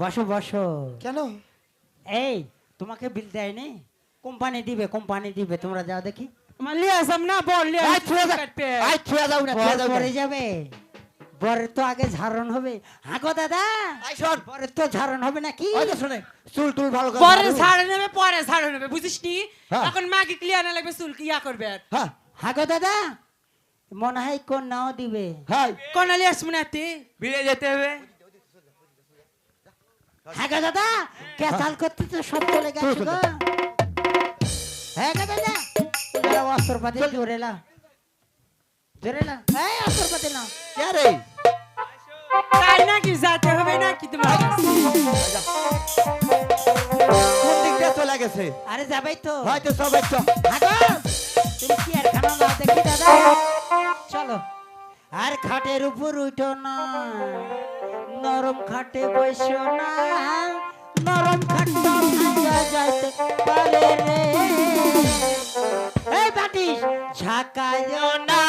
বসো বসো। কেন? এই তোমাকে বিল দেয়নি? কোম্পানি দিবে, কোম্পানি দিবে, তোমরা যাও দেখি। পরে যাবে, বরের তো আগে ঝাড়ন হবে। হাগো দাদা, বরের তো ঝাড়ন হবে নাকি? শুনে চুল টুল ভালো করে পরে ছাড়ে নেবে, পরে ছাড়ে নেবে, বুঝিস নি? এখন মাকে ক্লিয়ার না লাগবে, চুল কি ইয়া করবে? হাগো দাদা, মনে হয় কন্যাও দিবে। কোনালি আসবো না, বিলে যেতে হবে। হ্যাঁ গো দাদা, ক্যাসাল করতে তো সব চলে গেছে গো। হ্যাঁ গো দাদা, অস্ত্রপাতি জোরেলা জোরেলা, এই অস্ত্রপাতি না কে রে? তাই নাকি যেতে হবে নাকি তোমার? কোন দিক দিয়ে চলে গেছে? আরে যাবেই তো, হয়তো সবাই তো। হাগো তুমি কি আর খানা দাও দেখি দাদা। চলো, আর খাটের উপর উঠো না, নরম খাটে বসো না, নরম খাটটা ভাঙা যাইতে পারে রে। এই বাটিস ঝাঁকায়ো না